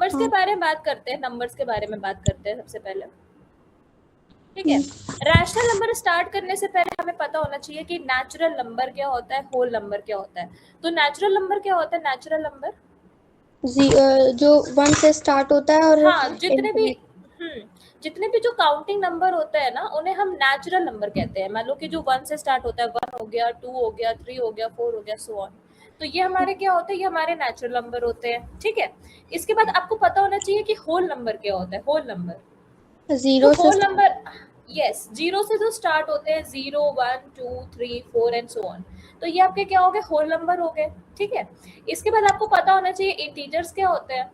Numbers के बारे में बात करते हैं, नंबर्स के बारे में बात करते हैं सबसे पहले, ठीक है। रैशनल नंबर स्टार्ट करने से पहले हमें पता होना चाहिए कि नेचुरल नंबर क्या होता है, होल नंबर क्या होता है। तो नेचुरल नंबर क्या होता है? नेचुरल नंबर जो 1 से स्टार्ट होता है और हाँ, जितने भी जो काउंटिंग नंबर होते हैं ना, उन्हें हम नेचुरल नंबर कहते हैं। मान लो कि जो 1 से स्टार्ट होता है, 1 हो गया, 2 हो गया, 3 हो गया, 4 हो गया, सो ऑन। तो ये हमारे क्या होते हैं? ये हमारे नेचुरल नंबर होते हैं, ठीक है। इसके बाद आपको पता होना चाहिए कि होल नंबर क्या होता है। होल नंबर, तो 0 से होल नंबर, यस, 0 से जो स्टार्ट होते हैं, 0, 1, 2, 3, 4 एंड सो ऑन, तो ये आपके क्या हो गए? होल नंबर हो गए, ठीक है। इसके बाद आपको पता होना चाहिए इंटीजर्स क्या होते हैं।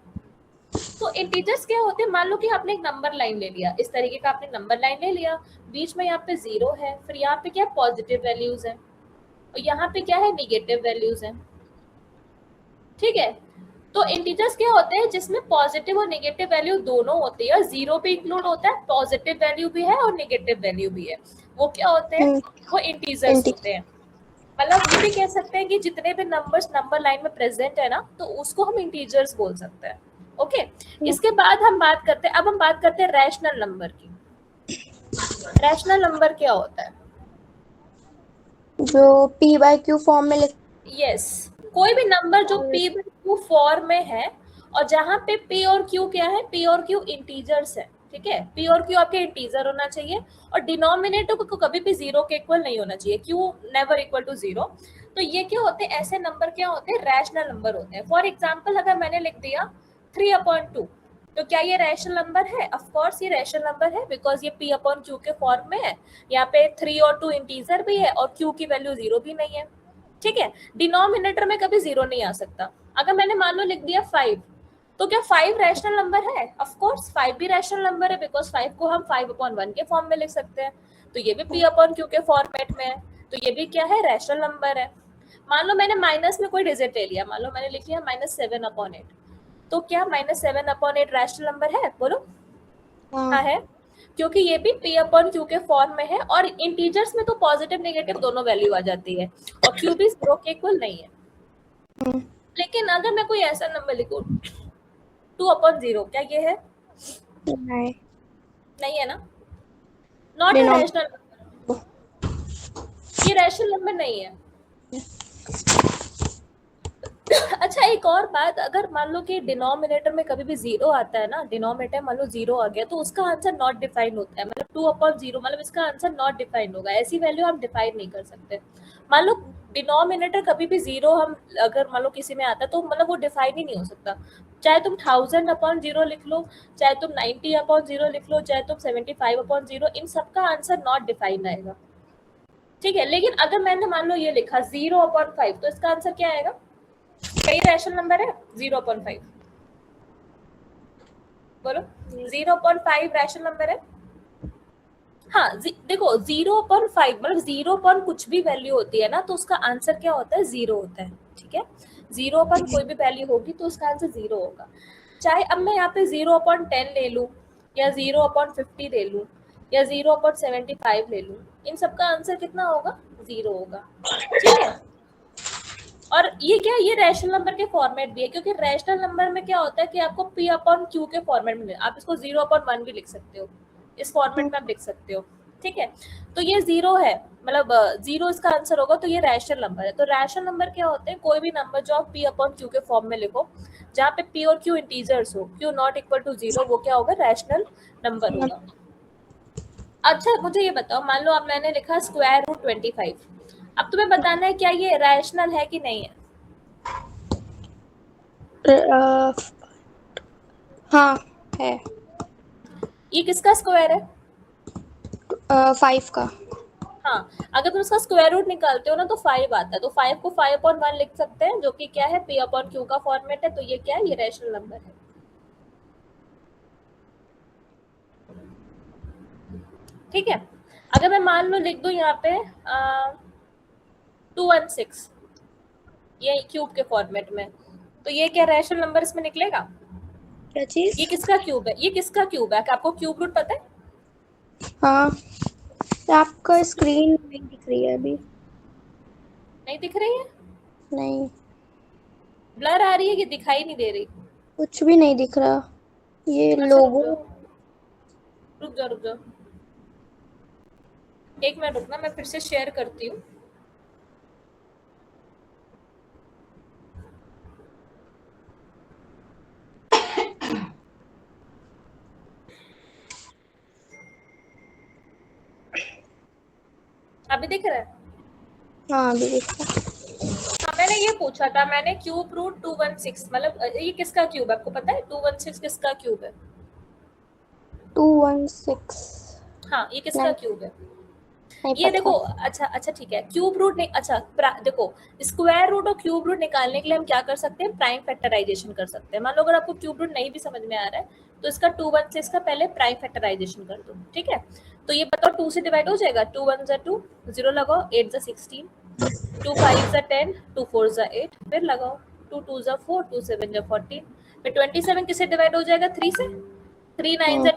तो इंटीजर्स क्या होते हैं? मान लो कि आपने एक नंबर लाइन ले लिया, इस तरीके का आपने नंबर लाइन ले लिया, बीच में यहाँ पे 0 है, फिर यहाँ पे क्या पॉजिटिव वैल्यूज है, और यहाँ पे क्या है? निगेटिव वैल्यूज है, ठीक है। तो इंटीजर्स क्या होते हैं? जिसमें पॉजिटिव और नेगेटिव वैल्यू दोनों होती है, 0 भी इंक्लूड होता है, पॉजिटिव वैल्यू भी है और नेगेटिव वैल्यू भी है। वो क्या होते हैं? वो इंटीजर्स होते हैं। मतलब ये भी कह सकते हैं कि जितने भी नंबर्स नंबर लाइन में प्रेजेंट है ना, तो उसको हम इंटीजर्स बोल सकते हैं, ओके। इसके बाद हम बात करते हैं, अब हम बात करते हैं रैशनल नंबर की। रैशनल नंबर क्या होता है? जो p/q फॉर्म में यस, कोई भी नंबर जो p/q फॉर्म में है, और जहां पे p और q क्या है? p और q इंटीजर्स है, ठीक है। p और q आपके इंटीजर होना चाहिए, और डिनोमिनेटर को कभी भी 0 के इक्वल नहीं होना चाहिए, q नेवर इक्वल टू 0। तो ये क्या होते हैं? ऐसे नंबर क्या होते हैं? रैशनल नंबर होते हैं। फॉर एग्जाम्पल, अगर मैंने लिख दिया 3/2, तो क्या ये रैशनल नंबर है? ऑफ कोर्स ये रैशनल नंबर है, बिकॉज ये p/q के फॉर्म में है। यहाँ पे 3 और 2 इंटीजर भी है, और q की वैल्यू 0 भी नहीं है, ठीक है। डिनोमिनेटर में कभी 0 नहीं आ सकता। अगर मैंने मान लो लिख दिया 5, तो क्या 5 रैशनल नंबर है? ऑफ कोर्स 5 भी रैशनल नंबर है, बिकॉज 5 को हम 5/1 के फॉर्म में लिख सकते हैं। तो ये भी p/q के फॉर्मेट में है, तो ये भी क्या है? रैशनल नंबर है। मान लो मैंने माइनस में कोई डिजिट ले लिया, मान लो मैंने लिख लिया -7/8, तो क्या -7/8 रैशनल नंबर है? बोलो। हाँ है, क्योंकि ये भी p/q के फॉर्म में है, और इंटीजर्स में तो पॉजिटिव नेगेटिव दोनों वैल्यू आ जाती है, और q भी 0 के इक्वल नहीं है। लेकिन अगर मैं कोई ऐसा नंबर लिखूं 2/0, क्या ये है? नहीं है ना, नॉट अ रैशनल नंबर, ये रैशनल नंबर नहीं है। अच्छा, एक और बात, अगर मान लो कि डिनोमिनेटर में कभी भी 0 आता है ना, डिनोमिनेटर मान लो 0 आ गया, तो उसका आंसर नॉट डिफाइन होता है। मतलब 2/0, मतलब इसका आंसर नॉट डिफाइन होगा, ऐसी वैल्यू हम डिफाइन नहीं कर सकते। मान लो डिनोमिनेटर कभी भी 0 हम अगर मान लो किसी में आता है, तो मतलब वो डिफाइन ही नहीं हो सकता। चाहे तुम 1000/0 लिख लो, चाहे तुम 90/0 लिख लो, चाहे तुम 75/0, इन सबका आंसर नॉट डिफाइन आएगा, ठीक है। लेकिन अगर मैंने मान लो ये लिखा 0/5, तो इसका आंसर क्या आएगा? कई रैशनल नंबर है 0/5, बोलो। 0/5 रैशनल नंबर है। हाँ, देखो 0/5 मतलब 0 कुछ भी वैल्यू होती है ना, तो उसका आंसर क्या होता है? 0 होता है, ठीक है। 0 कोई भी वैल्यू होगी तो उसका आंसर 0 होगा। चाहे अब मैं यहाँ पे 0/10 ले लूँ, या 0/50 ले लूँ, या 0/75 ले लूँ, इन सबका आंसर कितना होगा? 0 होगा, ठीक है। और ये क्या, ये रैशनल नंबर के फॉर्मेट भी है, क्योंकि रैशनल नंबर में क्या होता है कि आपको p/q के फॉर्मेट में, आप इसको 0/1 भी लिख सकते हो, इस फॉर्मेट में आप लिख सकते हो, ठीक है। तो ये 0 है, मतलब 0 इसका आंसर होगा, तो ये रैशनल नंबर है। तो रैशनल नंबर क्या होते हैं? कोई भी नंबर जो आप p/q के फॉर्म में लिखो, जहाँ पे p और q इंटीजर्स हो, q नॉट इक्वल टू 0, वो क्या होगा? रैशनल नंबर होगा। अच्छा, मुझे ये बताओ, मान लो अब मैंने लिखा √25, अब तुम्हें बताना है क्या ये रैशनल है कि नहीं है। हाँ है। ये किसका स्क्वायर है? 5 का। हाँ, अगर तुम इसका स्क्वायर रूट निकालते हो ना, तो 5 आता है, तो 5 को 5/1 लिख सकते हैं, जो कि क्या है? p/q का फॉर्मेट है, तो ये क्या है? ये रैशनल नंबर है, ठीक है। अगर मैं मान लो लिख दूं यहाँ पे 216, ये क्यूब के फॉर्मेट में, तो ये क्या रैशनल नंबर इसमें निकलेगा? क्या चीज? ये किसका क्यूब है? ये किसका क्यूब है? आपको क्यूब रूट पता है? हाँ, आपका स्क्रीन नहीं दिख रही है अभी। नहीं दिख रही है? नहीं। ब्लर आ रही है कि दिखाई नहीं दे रही? कुछ भी नहीं दिख रहा। ये अच्छा, लोगो रुक जाओ 1 मिनट रुकना, मैं फिर से शेयर करती हूँ। अभी दिख रहा है? हाँ अभी दिख रहा। हाँ, मैंने ये पूछा था, मैंने क्यूब रूट 216 मतलब ये किसका क्यूब है आपको पता है? 216 किसका क्यूब है? 216 हाँ, ये किसका नहीं क्यूब है? नहीं ये देखो, पता। अच्छा ठीक है, क्यूब रूट नहीं, अच्छा देखो, स्क्वायर रूट और क्यूब रूट निकालने के लिए हम क्या कर सकते हैं? प्राइम फैक्टराइजेशन कर सकते हैं। मान लो अगर आपको क्यूब रूट नहीं भी समझ में आ रहा है तो इसका 216 का पहले प्राइम फैक्टराइजेशन कर दो, ठीक है? तो ये बताओ 2 से डिवाइड हो जाएगा, 2 1 जा 2, 0 लगाओ, 8 जा 16, 2 5 जा 10, 2 4 जा 8, फिर लगाओ 2 2 जा 4, 2 7 जा 14, फिर 27 किससे डिवाइड हो जाएगा? 3 से, 3 9 जा